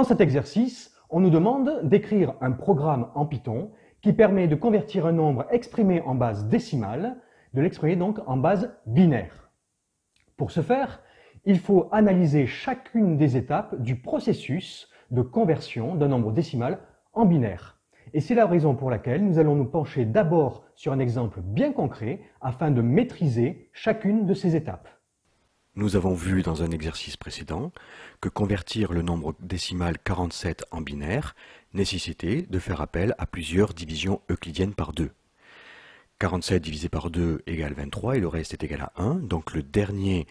Dans cet exercice, on nous demande d'écrire un programme en Python qui permet de convertir un nombre exprimé en base décimale, de l'exprimer donc en base binaire. Pour ce faire, il faut analyser chacune des étapes du processus de conversion d'un nombre décimal en binaire. Et c'est la raison pour laquelle nous allons nous pencher d'abord sur un exemple bien concret afin de maîtriser chacune de ces étapes. Nous avons vu dans un exercice précédent que convertir le nombre décimal 47 en binaire nécessitait de faire appel à plusieurs divisions euclidiennes par 2. 47 divisé par 2 égale 23 et le reste est égal à 1, donc le dernier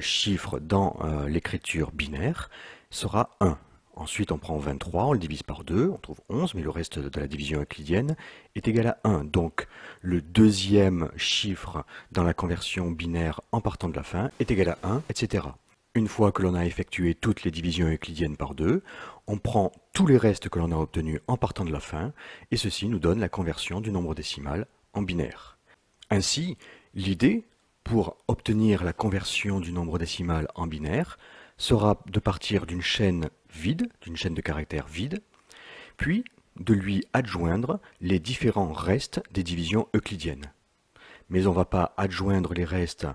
chiffre dans l'écriture binaire sera 1. Ensuite on prend 23, on le divise par 2, on trouve 11, mais le reste de la division euclidienne est égal à 1. Donc le deuxième chiffre dans la conversion binaire en partant de la fin est égal à 1, etc. Une fois que l'on a effectué toutes les divisions euclidiennes par 2, on prend tous les restes que l'on a obtenus en partant de la fin, et ceci nous donne la conversion du nombre décimal en binaire. Ainsi, l'idée pour obtenir la conversion du nombre décimal en binaire sera de partir d'une chaîne vide, d'une chaîne de caractères vide, puis de lui adjoindre les différents restes des divisions euclidiennes. Mais on ne va pas adjoindre les restes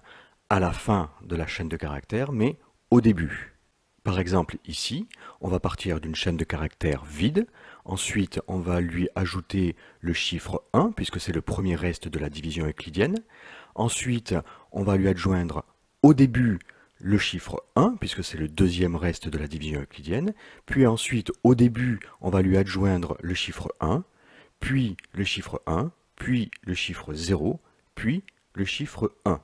à la fin de la chaîne de caractères, mais au début. Par exemple, ici, on va partir d'une chaîne de caractères vide, ensuite on va lui ajouter le chiffre 1, puisque c'est le premier reste de la division euclidienne, ensuite on va lui adjoindre au début le chiffre 1, puisque c'est le deuxième reste de la division euclidienne, puis ensuite au début on va lui adjoindre le chiffre 1, puis le chiffre 1, puis le chiffre 0, puis le chiffre 1.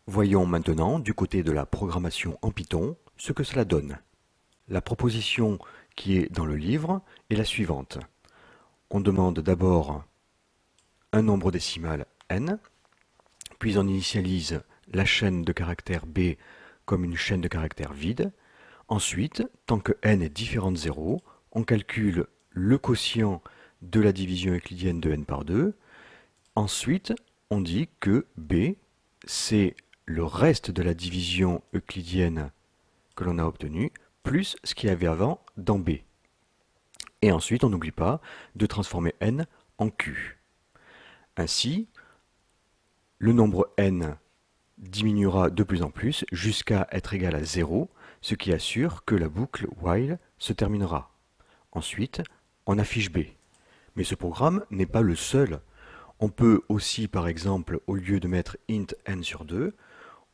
Voyons maintenant du côté de la programmation en Python ce que cela donne. La proposition qui est dans le livre est la suivante. On demande d'abord un nombre décimal n, puis on initialise la chaîne de caractères B comme une chaîne de caractères vide. Ensuite, tant que n est différent de 0, on calcule le quotient de la division euclidienne de n par 2. Ensuite, on dit que B, c'est le reste de la division euclidienne que l'on a obtenu, plus ce qu'il y avait avant dans B. Et ensuite, on n'oublie pas de transformer n en Q. Ainsi, le nombre n diminuera de plus en plus jusqu'à être égal à 0, ce qui assure que la boucle while se terminera. Ensuite, on affiche B. Mais ce programme n'est pas le seul. On peut aussi, par exemple, au lieu de mettre int n sur 2,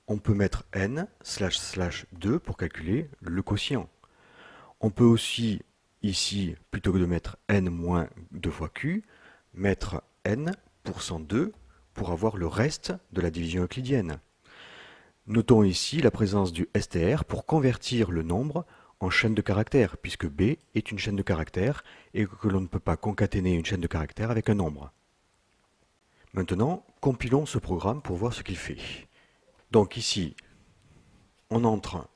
on peut mettre n//2 pour calculer le quotient. On peut aussi, ici, plutôt que de mettre n moins 2 fois q, mettre n%2 pour avoir le reste de la division euclidienne. Notons ici la présence du str pour convertir le nombre en chaîne de caractères, puisque b est une chaîne de caractères et que l'on ne peut pas concaténer une chaîne de caractères avec un nombre. Maintenant, compilons ce programme pour voir ce qu'il fait. Donc ici, on entre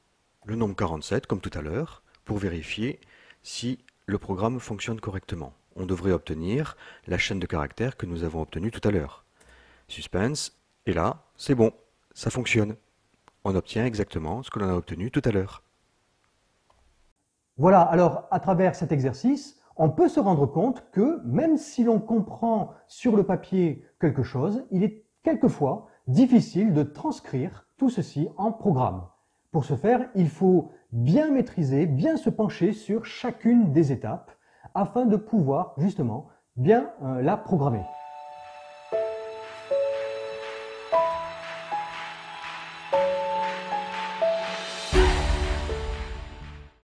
le nombre 47, comme tout à l'heure, pour vérifier si le programme fonctionne correctement. On devrait obtenir la chaîne de caractères que nous avons obtenue tout à l'heure. Suspense, et là, c'est bon, ça fonctionne. On obtient exactement ce que l'on a obtenu tout à l'heure. Voilà, alors à travers cet exercice, on peut se rendre compte que même si l'on comprend sur le papier quelque chose, il est quelquefois difficile de transcrire tout ceci en programme. Pour ce faire, il faut bien maîtriser, bien se pencher sur chacune des étapes afin de pouvoir justement bien la programmer.